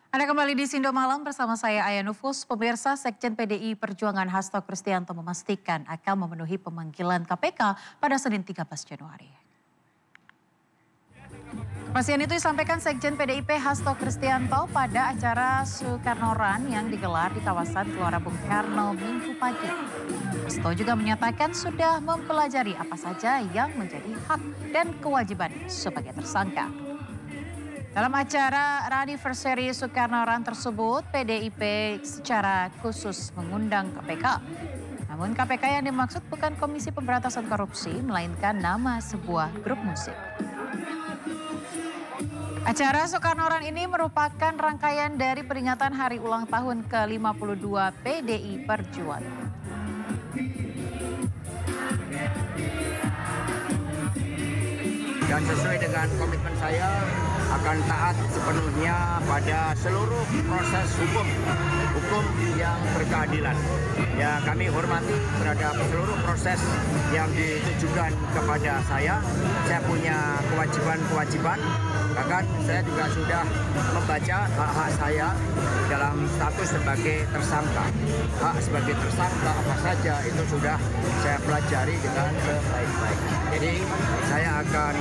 Anda kembali di Sindo Malam bersama saya Aya Nufus. Pemirsa, Sekjen PDI Perjuangan Hasto Kristianto memastikan akan memenuhi pemanggilan KPK pada Senin 13 Januari. Kepastian itu disampaikan Sekjen PDIP Hasto Kristianto pada acara Soekarno Run yang digelar di kawasan Gelora Bung Karno Minggu pagi. Hasto juga menyatakan sudah mempelajari apa saja yang menjadi hak dan kewajiban sebagai tersangka. Dalam acara Anniversary Soekarno Run tersebut, PDIP secara khusus mengundang KPK. Namun KPK yang dimaksud bukan Komisi Pemberantasan Korupsi, melainkan nama sebuah grup musik. Acara Soekarno Run ini merupakan rangkaian dari peringatan hari ulang tahun ke-52 PDI Perjuangan. Dan sesuai dengan komitmen saya akan taat sepenuhnya pada seluruh proses hukum yang berkeadilan. Ya, kami hormati terhadap seluruh proses yang ditujukan kepada saya. Saya punya kewajiban, bahkan saya juga sudah membaca hak-hak saya dalam status sebagai tersangka. Hak sebagai tersangka apa saja itu sudah saya pelajari dengan sebaik-baiknya. Jadi saya akan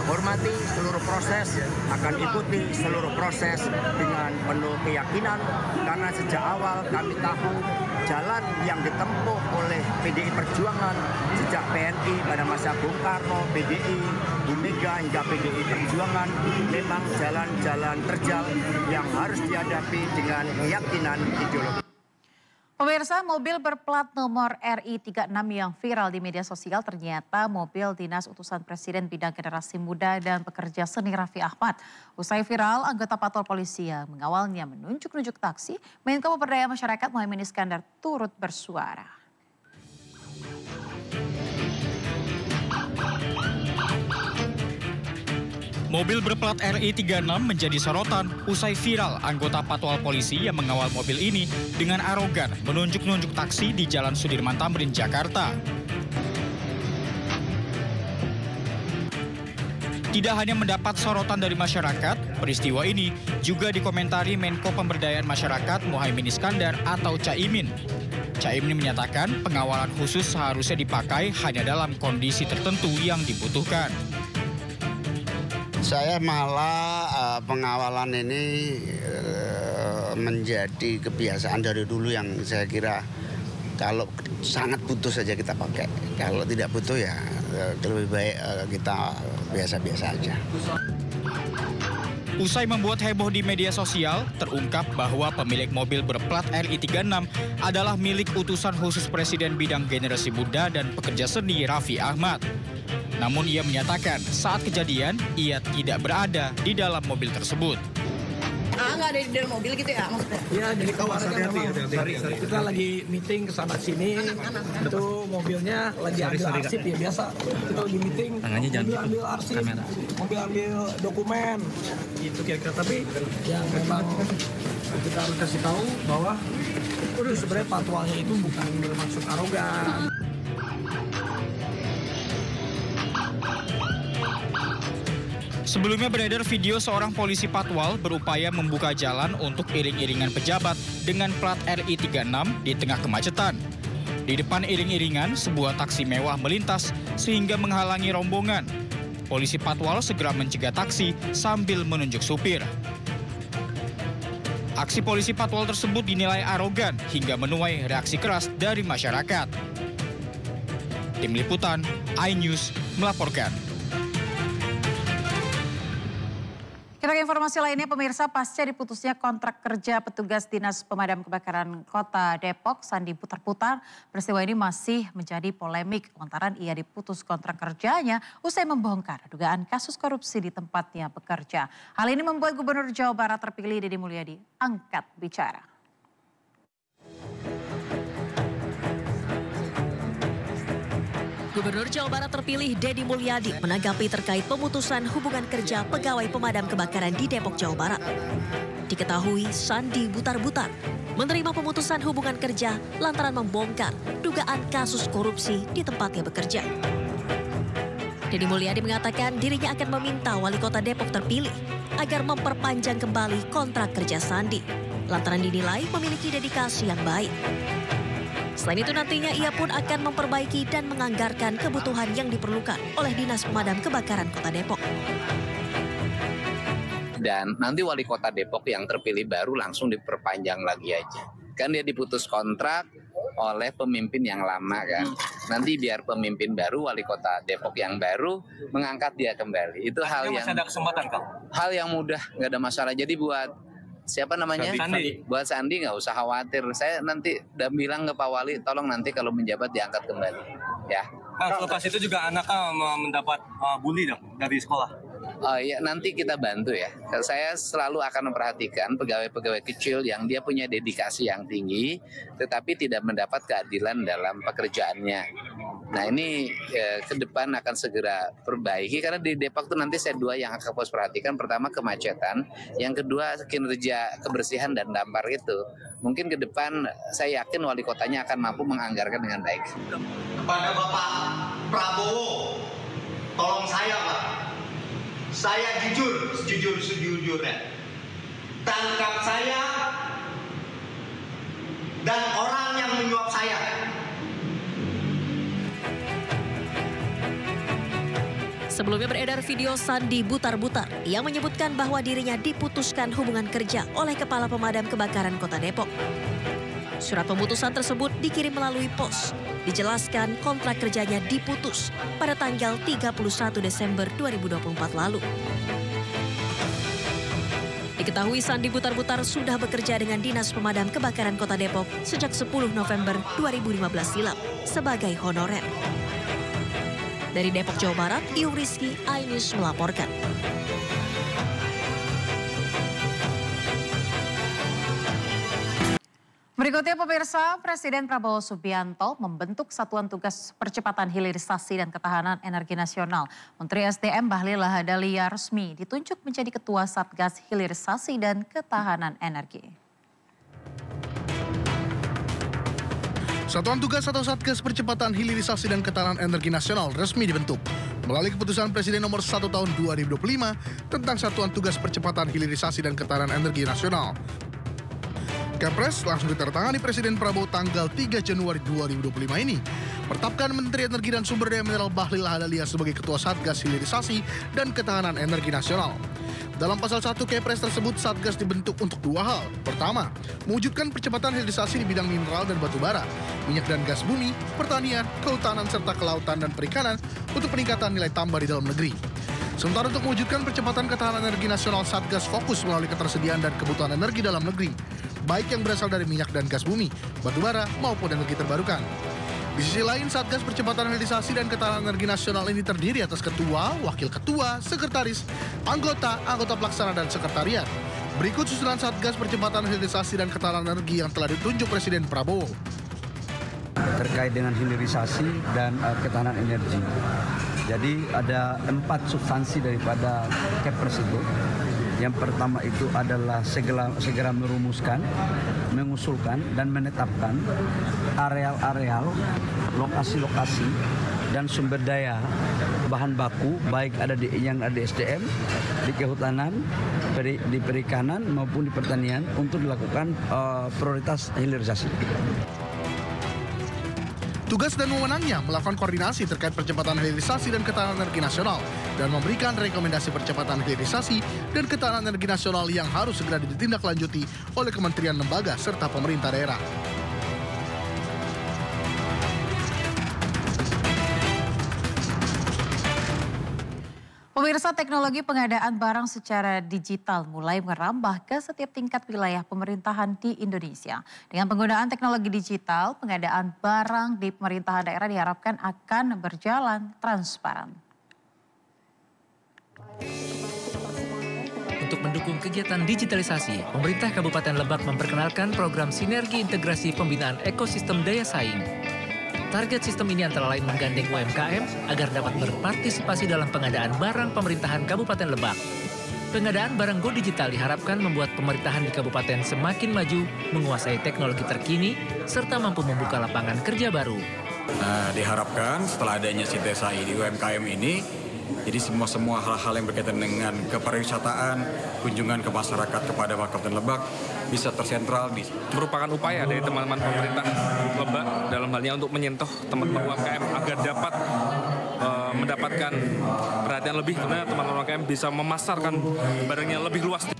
hormati seluruh proses, akan ikuti seluruh proses dengan penuh keyakinan karena sejak awal kami tahu jalan yang ditempuh oleh PDI Perjuangan sejak PNI pada masa Bung Karno, PDI, Bu Mega hingga PDI Perjuangan memang jalan-jalan terjal yang harus dihadapi dengan keyakinan ideologi. Pemirsa, mobil berplat nomor RI 36 yang viral di media sosial ternyata mobil Dinas Utusan Presiden Bidang Generasi Muda dan Pekerja Seni Raffi Ahmad. Usai viral, anggota Patrol Polisi yang mengawalnya menunjuk-nunjuk taksi, Menko Pemberdayaan Masyarakat Muhaimin Iskandar turut bersuara. Mobil berplat RI 36 menjadi sorotan usai viral anggota Patwal Polisi yang mengawal mobil ini dengan arogan menunjuk-nunjuk taksi di Jalan Sudirman Tamrin, Jakarta. Tidak hanya mendapat sorotan dari masyarakat, peristiwa ini juga dikomentari Menko Pemberdayaan Masyarakat Muhaimin Iskandar atau Caimin. Caimin menyatakan pengawalan khusus seharusnya dipakai hanya dalam kondisi tertentu yang dibutuhkan. Saya malah pengawalan ini menjadi kebiasaan dari dulu yang saya kira kalau sangat butuh saja kita pakai. Kalau tidak butuh ya lebih baik kita biasa-biasa aja. Usai membuat heboh di media sosial, terungkap bahwa pemilik mobil berplat RI 36 adalah milik utusan khusus Presiden Bidang Generasi Muda dan Pekerja Seni Raffi Ahmad. Namun ia menyatakan saat kejadian ia tidak berada di dalam mobil tersebut. Nggak ada di dalam mobil gitu ya maksudnya? Iya, jadi kemarin kita lagi meeting ke sana sini, itu mobilnya lagi ambil arsip ya biasa. Kita lagi meeting, mobil ambil arsip, mobil ambil dokumen, gitu kira-kira. Tapi yang memang kita harus kasih tahu bahwa sebenarnya patwalnya itu bukan bermaksud arogan. Sebelumnya beredar video seorang polisi Patwal berupaya membuka jalan untuk iring-iringan pejabat dengan plat RI 36 di tengah kemacetan. Di depan iring-iringan, sebuah taksi mewah melintas sehingga menghalangi rombongan. Polisi Patwal segera mencegah taksi sambil menunjuk supir. Aksi polisi Patwal tersebut dinilai arogan hingga menuai reaksi keras dari masyarakat. Tim Liputan, iNews melaporkan. Kita ke informasi lainnya, pemirsa, pasca diputusnya kontrak kerja petugas Dinas Pemadam Kebakaran Kota Depok, Sandi putar-putar, peristiwa ini masih menjadi polemik lantaran ia diputus kontrak kerjanya usai membongkar dugaan kasus korupsi di tempatnya bekerja. Hal ini membuat Gubernur Jawa Barat terpilih Deddy Mulyadi angkat bicara. Gubernur Jawa Barat terpilih Deddy Mulyadi menanggapi terkait pemutusan hubungan kerja pegawai pemadam kebakaran di Depok, Jawa Barat. Diketahui Sandi butar-butar menerima pemutusan hubungan kerja lantaran membongkar dugaan kasus korupsi di tempatnya bekerja. Deddy Mulyadi mengatakan dirinya akan meminta Wali Kota Depok terpilih agar memperpanjang kembali kontrak kerja Sandi, lantaran dinilai memiliki dedikasi yang baik. Selain itu nantinya ia pun akan memperbaiki dan menganggarkan kebutuhan yang diperlukan oleh Dinas Pemadam Kebakaran Kota Depok. Dan nanti wali kota Depok yang terpilih baru langsung diperpanjang lagi aja. Kan dia diputus kontrak oleh pemimpin yang lama kan. Nanti biar pemimpin baru, wali kota Depok yang baru mengangkat dia kembali. Itu hal yang ada kesempatan, Kang. Hal yang mudah, nggak ada masalah. Jadi buat siapa namanya? Sandi. Buat Sandi nggak usah khawatir. Saya nanti udah bilang ke Pak Wali, tolong nanti kalau menjabat diangkat kembali. Ya. Nah, selepas itu juga anaknya mendapat bully dong dari sekolah. Oh iya, nanti kita bantu ya. Saya selalu akan memperhatikan pegawai-pegawai kecil yang dia punya dedikasi yang tinggi, tetapi tidak mendapat keadilan dalam pekerjaannya. Nah ini ke depan akan segera perbaiki, karena di Depok tuh nanti saya dua yang akan fokus perhatikan. Pertama kemacetan, yang kedua kinerja kebersihan dan dampar itu. Mungkin ke depan saya yakin wali kotanya akan mampu menganggarkan dengan baik. Kepada Bapak Prabowo, tolong saya Pak. Saya sejujurnya. Tangkap saya dan orang yang menyuap saya. Sebelumnya beredar video Sandi butar-butar yang menyebutkan bahwa dirinya diputuskan hubungan kerja oleh Kepala Pemadam Kebakaran Kota Depok. Surat pemutusan tersebut dikirim melalui pos. Dijelaskan kontrak kerjanya diputus pada tanggal 31 Desember 2024 lalu. Diketahui Sandi butar-butar sudah bekerja dengan Dinas Pemadam Kebakaran Kota Depok sejak 10 November 2015 silam sebagai honorer. Dari Depok, Jawa Barat, Iung Rizky, iNews melaporkan. Berikutnya pemirsa, Presiden Prabowo Subianto membentuk Satuan Tugas Percepatan Hilirisasi dan Ketahanan Energi Nasional. Menteri SDM Bahlil Lahadalia resmi ditunjuk menjadi Ketua Satgas Hilirisasi dan Ketahanan Energi. Satuan Tugas atau Satgas Percepatan Hilirisasi dan Ketahanan Energi Nasional resmi dibentuk melalui keputusan Presiden nomor 1 tahun 2025 tentang Satuan Tugas Percepatan Hilirisasi dan Ketahanan Energi Nasional. Kepres langsung ditandatangani Presiden Prabowo tanggal 3 Januari 2025 ini. Menetapkan Menteri Energi dan Sumber Daya Mineral Bahlil Lahadalia sebagai Ketua Satgas Hilirisasi dan Ketahanan Energi Nasional. Dalam pasal 1 Kepres tersebut, Satgas dibentuk untuk dua hal. Pertama, mewujudkan percepatan hilirisasi di bidang mineral dan batu bara, minyak dan gas bumi, pertanian, kehutanan, serta kelautan dan perikanan untuk peningkatan nilai tambah di dalam negeri. Sementara untuk mewujudkan percepatan ketahanan energi nasional, Satgas fokus melalui ketersediaan dan kebutuhan energi dalam negeri, baik yang berasal dari minyak dan gas bumi, batu bara, maupun energi terbarukan. Di sisi lain, Satgas Percepatan Hilirisasi dan Ketahanan Energi Nasional ini terdiri atas ketua, wakil ketua, sekretaris, anggota pelaksana, dan sekretariat. Berikut susunan Satgas Percepatan Hilirisasi dan Ketahanan Energi yang telah ditunjuk Presiden Prabowo. Terkait dengan hilirisasi dan ketahanan energi. Jadi ada 4 substansi daripada Kepres itu. Yang pertama itu adalah segera merumuskan, mengusulkan, dan menetapkan areal-areal, lokasi-lokasi, dan sumber daya bahan baku, baik ada yang ada di SDM, di kehutanan, di perikanan, maupun di pertanian, untuk dilakukan prioritas hilirisasi. Tugas dan wewenangnya melakukan koordinasi terkait percepatan hilirisasi dan ketahanan energi nasional dan memberikan rekomendasi percepatan hilirisasi dan ketahanan energi nasional yang harus segera ditindaklanjuti oleh kementerian lembaga serta pemerintah daerah. Pemirsa, teknologi pengadaan barang secara digital mulai merambah ke setiap tingkat wilayah pemerintahan di Indonesia. Dengan penggunaan teknologi digital, pengadaan barang di pemerintahan daerah diharapkan akan berjalan transparan. Untuk mendukung kegiatan digitalisasi, pemerintah Kabupaten Lebak memperkenalkan program Sinergi Integrasi Pembinaan Ekosistem Daya Saing. Target sistem ini antara lain menggandeng UMKM agar dapat berpartisipasi dalam pengadaan barang pemerintahan Kabupaten Lebak. Pengadaan barang go digital diharapkan membuat pemerintahan di kabupaten semakin maju, menguasai teknologi terkini, serta mampu membuka lapangan kerja baru. Diharapkan setelah adanya Sintesa di UMKM ini, Jadi semua hal-hal yang berkaitan dengan kepariwisataan, kunjungan ke masyarakat kepada Kabupaten Lebak bisa tersentral di. Merupakan upaya dari teman-teman pemerintah Lebak dalam halnya untuk menyentuh teman-teman UMKM agar dapat mendapatkan perhatian lebih, karena teman-teman UMKM bisa memasarkan barangnya lebih luas.